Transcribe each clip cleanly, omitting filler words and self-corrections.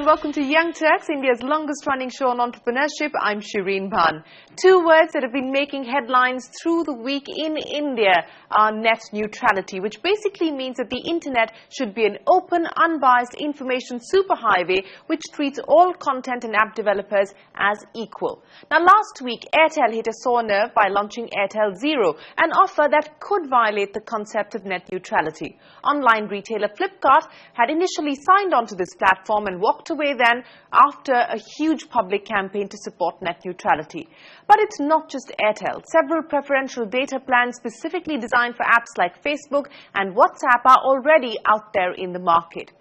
and welcome to Young Turks, India's longest running show on entrepreneurship. I'm Shireen Bhan. Two words that have been making headlines through the week in India are net neutrality, which basically means that the internet should be an open, unbiased information superhighway which treats all content and app developers as equal. Now, last week, Airtel hit a sore nerve by launching Airtel Zero, an offer that could violate the concept of net neutrality. Online retailer Flipkart had initially signed onto this platform and walked away then after a huge public campaign to support net neutrality. But it's not just Airtel. Several preferential data plans specifically designed for apps like Facebook and WhatsApp are already out there in the market.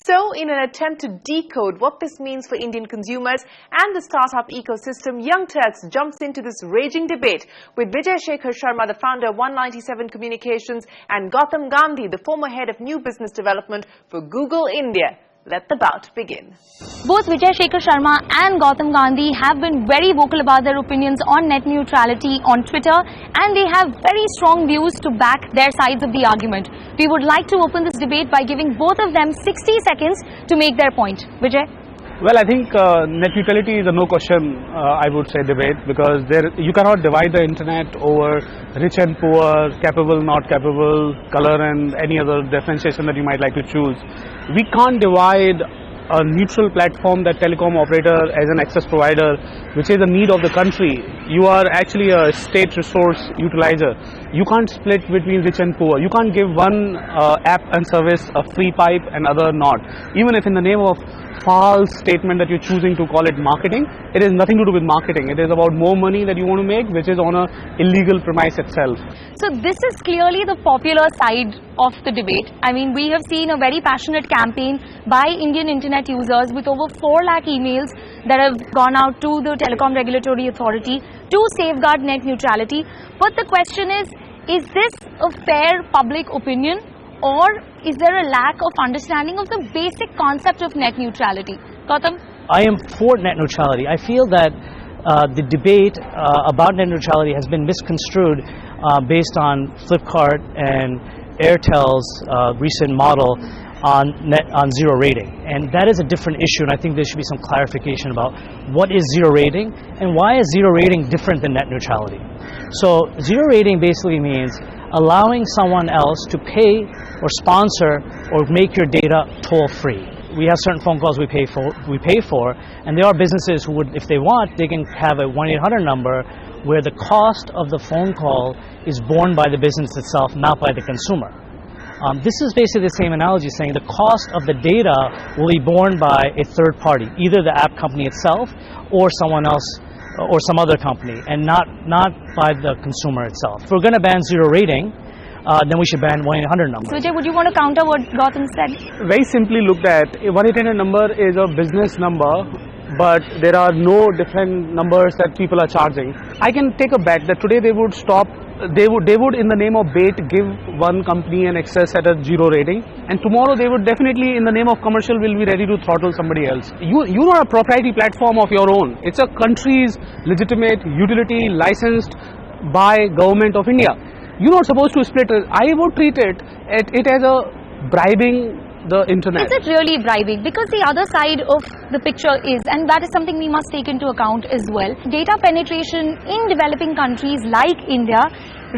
So, in an attempt to decode what this means for Indian consumers and the startup ecosystem, Young Turks jumps into this raging debate with Vijay Shekhar Sharma, the founder of 197 Communications, and Gautam Gandhi, the former head of new business development for Google India. Let the bout begin. Both Vijay Shekhar Sharma and Gautam Gandhi have been very vocal about their opinions on net neutrality on Twitter, and they have very strong views to back their sides of the argument. We would like to open this debate by giving both of them 60 seconds to make their point. Vijay? Well, I think net neutrality is a no-question, I would say, debate, because you cannot divide the internet over rich and poor, capable, not capable, color and any other differentiation that you might like to choose. We can't divide a neutral platform, that telecom operator, as an access provider, which is a need of the country. You are actually a state resource utilizer. You can't split between rich and poor. You can't give one app and service a free pipe and other not. Even if in the name of false statement that you're choosing to call it marketing, it has nothing to do with marketing. It is about more money that you want to make, which is on a illegal premise itself. So this is clearly the popular side of the debate. I mean, we have seen a very passionate campaign by Indian internet users with over 4 lakh emails that have gone out to the Telecom Regulatory Authority to safeguard net neutrality. But the question is this a fair public opinion, or is there a lack of understanding of the basic concept of net neutrality? Gautam? I am for net neutrality. I feel that the debate about net neutrality has been misconstrued based on Flipkart and Airtel's recent model on zero rating, and that is a different issue, and I think there should be some clarification about what is zero rating and why is zero rating different than net neutrality. So zero rating basically means allowing someone else to pay or sponsor or make your data toll-free. We have certain phone calls we pay for, and there are businesses who would, if they want, they can have a 1-800 number where the cost of the phone call is borne by the business itself, not by the consumer. This is basically the same analogy, saying the cost of the data will be borne by a third party, either the app company itself or someone else or some other company, and not by the consumer itself. If we're going to ban zero rating, then we should ban 1-800 number. Vijay, would you want to counter what Gautam said? Very simply looked at, a 1-800 number is a business number, but there are no different numbers that people are charging. I can take a bet that today they would stop. They would in the name of bait give one company an access at a zero rating, and tomorrow they would definitely in the name of commercial will be ready to throttle somebody else. You're not a proprietary platform of your own. It's a country's legitimate utility licensed by government of India. You're not supposed to split it. I would treat it as a bribing the internet. Is it really bribing? Because the other side of the picture is, and that is something we must take into account as well, data penetration in developing countries like India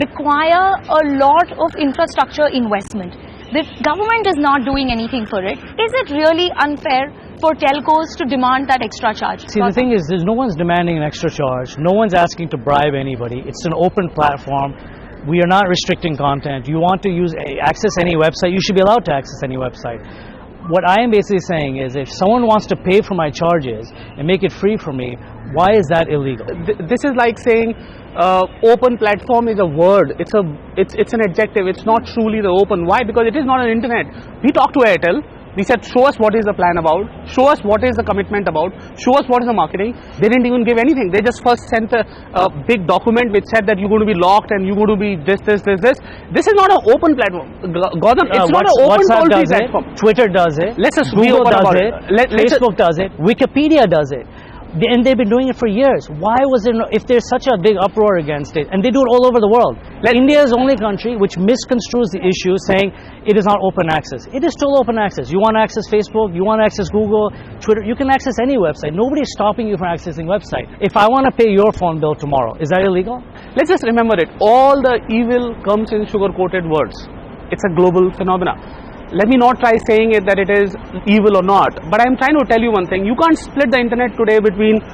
require a lot of infrastructure investment. The government is not doing anything for it. Is it really unfair for telcos to demand that extra charge? See, the thing is, no one's demanding an extra charge. No one's asking to bribe anybody. It's an open platform. We are not restricting content. You want to access any website, you should be allowed to access any website. What I am basically saying is, if someone wants to pay for my charges and make it free for me, why is that illegal? This is like saying open platform is a word. It's an adjective. It's not truly the open. Why? Because it is not an internet. We talked to Airtel. We said, show us what is the plan about, show us what is the commitment about, show us what is the marketing. They didn't even give anything. They just first sent a big document which said that you're going to be locked and you're going to be this. This is not an open platform. Gautam, it's not an open toll-free platform. Twitter does it. Let's just Google does it. Facebook does it. Wikipedia does it. And they've been doing it for years. Why was there no, if there's such a big uproar against it, and they do it all over the world. India is the only country which misconstrues the issue saying it is not open access. It is still open access. You want to access Facebook, you want to access Google, Twitter, you can access any website. Nobody is stopping you from accessing website. If I want to pay your phone bill tomorrow, is that illegal? Let's just remember it. All the evil comes in sugar-coated words. It's a global phenomenon. Let me not try saying it that it is evil or not, but I'm trying to tell you one thing. You can't split the internet today between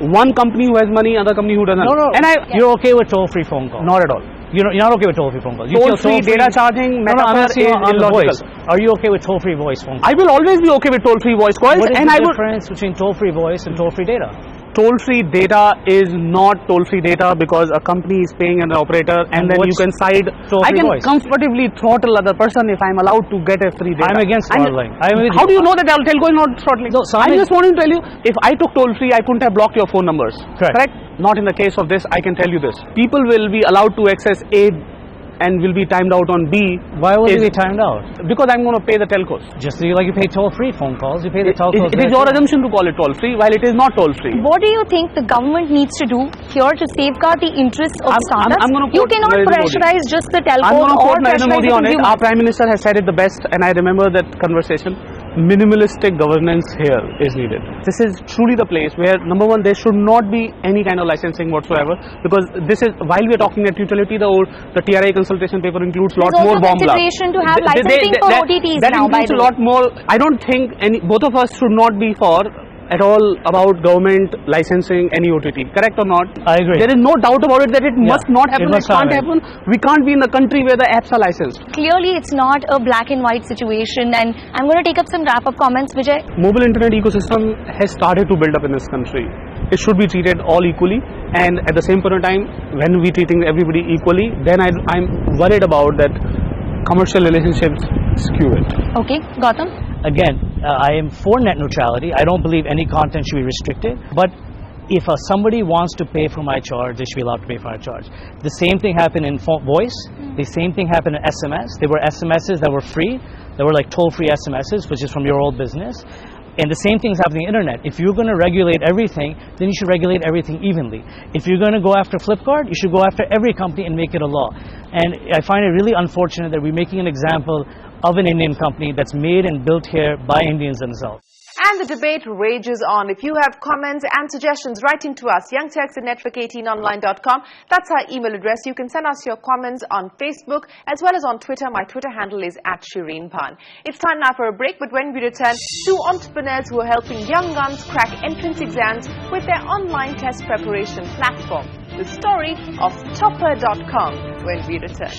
one company who has money, other company who doesn't. No. And you're okay with toll-free phone calls? Not at all. You're not okay with toll-free phone calls? Toll-free data charging metaphor is illogical. Are you okay with toll-free voice phone calls? I will always be okay with toll-free voice calls. What is the difference between toll-free voice and toll-free data? Toll-free data is not toll-free data because a company is paying an operator and then you can side. I can comfortably throttle other person if I'm allowed to get a free data. I'm against throttling. How do you know that telco is not throttling? No, I just wanted to tell you, if I took toll-free, I couldn't have blocked your phone numbers. Correct? Not in the case of this, I can tell you this. People will be allowed to access A and will be timed out on B. Why will they be timed out? Because I'm going to pay the telcos. Just like you pay toll-free phone calls, you pay the telcos. It is your assumption to call it toll-free while it is not toll-free. What do you think the government needs to do here to safeguard the interests of startups? You cannot pressurize just the telcos or Narendra Modi on it. Our Prime Minister has said it the best, and I remember that conversation. Minimalistic governance here is needed. This is truly the place where, number one, there should not be any kind of licensing whatsoever, because this is, while we are talking net neutrality, the TRI consultation paper includes a lot more bomb blast. There's also consideration to have licensing for OTTs that now, includes a lot more. I don't think both of us should not be for at all about government licensing any OTT, correct or not? I agree. There is no doubt about it that it must not happen, it can't happen. We can't be in the country where the apps are licensed. Clearly it's not a black and white situation, and I'm going to take up some wrap-up comments, Vijay. Mobile internet ecosystem has started to build up in this country. It should be treated all equally, and at the same point of time, when we treating everybody equally, then I'm worried about that commercial relationships skew it. Okay, Gautam? Again, I am for net neutrality. I don't believe any content should be restricted. But if somebody wants to pay for my charge, they should be allowed to pay for my charge. The same thing happened in voice. The same thing happened in SMS. There were SMSs that were free. There were like toll-free SMSs, which is from your old business. And the same thing is happening on the internet. If you're going to regulate everything, then you should regulate everything evenly. If you're going to go after Flipkart, you should go after every company and make it a law. And I find it really unfortunate that we're making an example of an Indian company that's made and built here by Indians themselves. And the debate rages on. If you have comments and suggestions, write in to us, youngturks@network18online.com. That's our email address. You can send us your comments on Facebook as well as on Twitter. My Twitter handle is @ShireenBhan. It's time now for a break, but when we return, two entrepreneurs who are helping young guns crack entrance exams with their online test preparation platform. The story of Topper.com when we return.